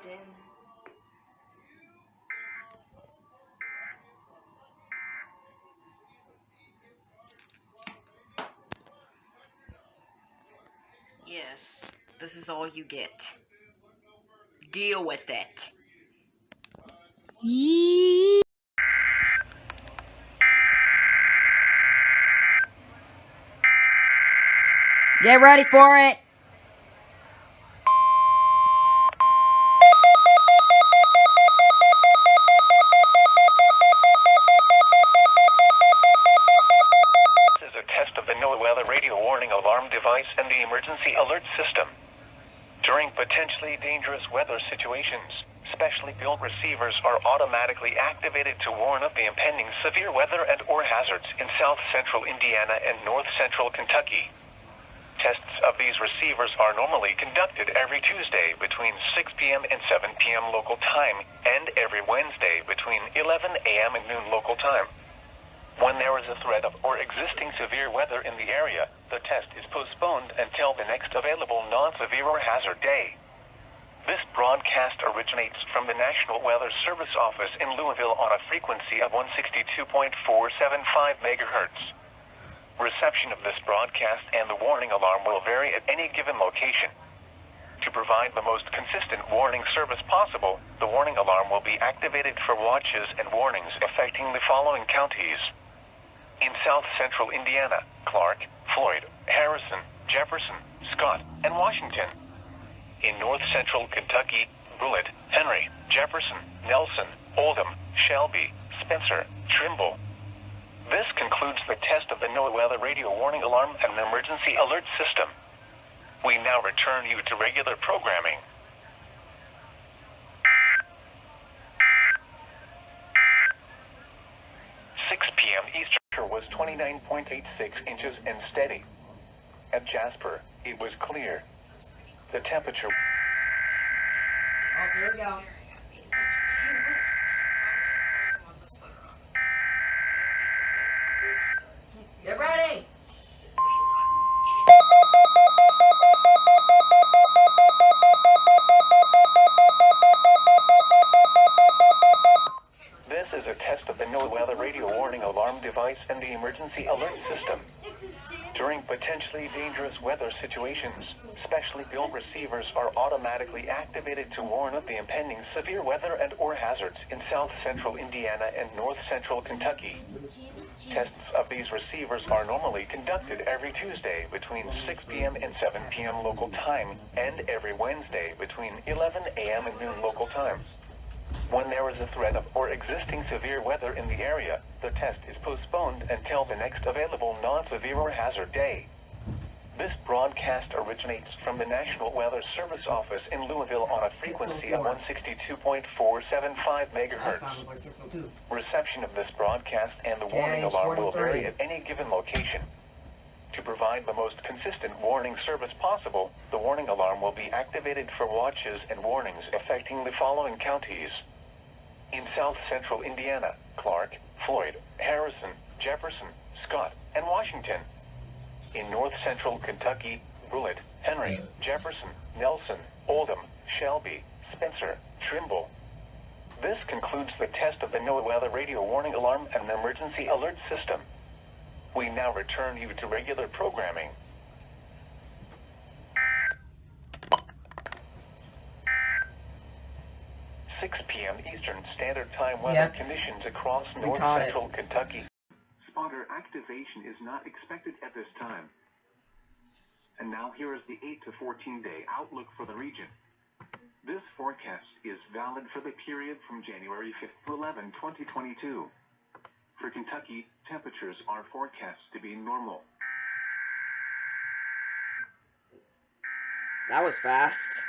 in. Yes, this is all you get. Deal with it. Yee. Get ready for it. This is a test of the NOAA weather radio warning alarm device and the emergency alert system. During potentially dangerous weather situations, specially built receivers are automatically activated to warn of the impending severe weather and/or hazards in south central Indiana and north central Kentucky. Tests of these receivers are normally conducted every Tuesday between 6 p.m. and 7 p.m. local time, and every Wednesday between 11 a.m. and noon local time. When there is a threat of or existing severe weather in the area, the test is postponed until the next available non-severe or hazard day. This broadcast originates from the National Weather Service office in Louisville on a frequency of 162.475 MHz. Reception of this broadcast and the warning alarm will vary at any given location. To provide the most consistent warning service possible, the warning alarm will be activated for watches and warnings affecting the following counties. In south central Indiana, Clark, Floyd, Harrison, Jefferson, Scott, and Washington. In north central Kentucky, Bullitt, Henry, Jefferson, Nelson, Oldham, Shelby, Spencer, Trimble. This concludes the test of the NOAA weather radio warning alarm and emergency alert system. We now return you to regular programming. 6 p.m. Eastern was 29.86 inches and steady. At Jasper, it was clear. The temperature... Oh, here we go. Get ready. This is a test of the NOAA weather radio warning alarm device and the emergency alert system. During potentially dangerous weather situations, specially built receivers are automatically activated to warn of the impending severe weather and/or hazards in south central Indiana and north central Kentucky. Tests of these receivers are normally conducted every Tuesday between 6 p.m. and 7 p.m. local time, and every Wednesday between 11 a.m. and noon local time. When there is a threat of or existing severe weather in the area, the test is postponed until the next available non-severe or hazard day. This broadcast originates from the National Weather Service office in Louisville on a frequency of 162.475 MHz. Reception of this broadcast and the warning alarm will vary at any given location. To provide the most consistent warning service possible, the warning alarm will be activated for watches and warnings affecting the following counties. In south central Indiana, Clark, Floyd, Harrison, Jefferson, Scott, and Washington. In north central Kentucky, Bullitt, Henry, Jefferson, Nelson, Oldham, Shelby, Spencer, Trimble. This concludes the test of the NOAA weather radio warning alarm and emergency alert system. We now return you to regular programming. 6 p.m. Eastern Standard Time weather conditions across north central Kentucky. Spotter activation is not expected at this time. And now here is the 8 to 14 day outlook for the region. This forecast is valid for the period from January 5th to 11, 2022. For Kentucky, temperatures are forecast to be normal. That was fast.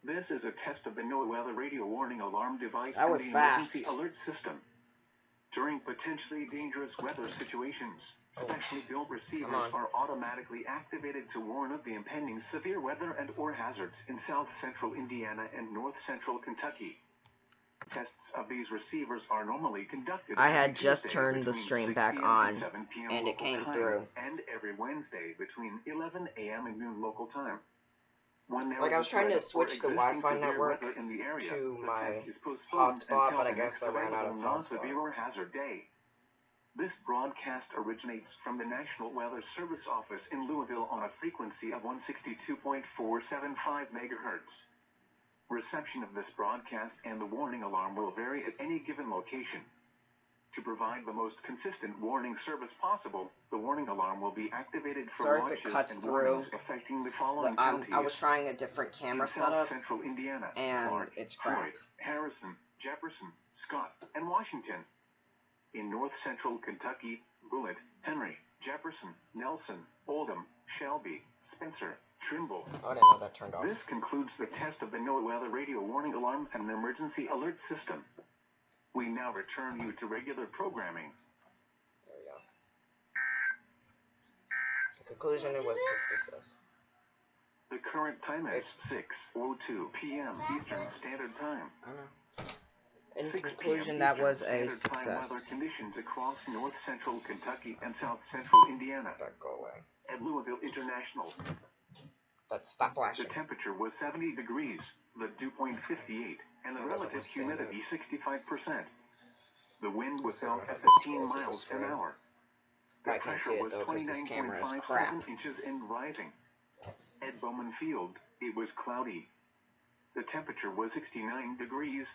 This is a test of the NOAA weather radio warning alarm device and the emergency alert system. During potentially dangerous weather situations, Specially built receivers are automatically activated to warn of the impending severe weather and or hazards in south central Indiana and north central Kentucky. Tests of these receivers are normally conducted. I had just turned the stream back on, and it came through. And every Wednesday between 11 a.m. and noon local time. Like, I was trying to switch the Wi-Fi network to my hotspot, but I guess I ran out of hotspot. This broadcast originates from the National Weather Service Office in Louisville on a frequency of 162.475 megahertz. Reception of this broadcast and the warning alarm will vary at any given location. To provide the most consistent warning service possible, the warning alarm will be activated for Sorry if launches it cuts and through. warnings affecting the following counties. I was trying a different camera setup, Central Indiana, and Clark, it's crap. Floyd, Harrison, Jefferson, Scott, and Washington. In north central Kentucky, Bullitt, Henry, Jefferson, Nelson, Oldham, Shelby, Spencer, Trimble. Oh, I didn't know that turned off. This concludes the test of the NOAA Weather Radio Warning Alarm and Emergency Alert System. We now return you to regular programming. There we go. So conclusion, it was success. The current time is 6:02 p.m. Eastern Standard Time. I don't know. In conclusion, that was a success. Weather conditions across north central Kentucky and south central Indiana. That go away. At Louisville International, Let's stop flashing. the temperature was 70 degrees, the dew point 58, and the relative humidity 65%. The wind was out at 15 miles an hour. The I can't see pressure it was though because this camera is 29.57 crap. inches and rising. At Bowman Field, it was cloudy. The temperature was 69 degrees,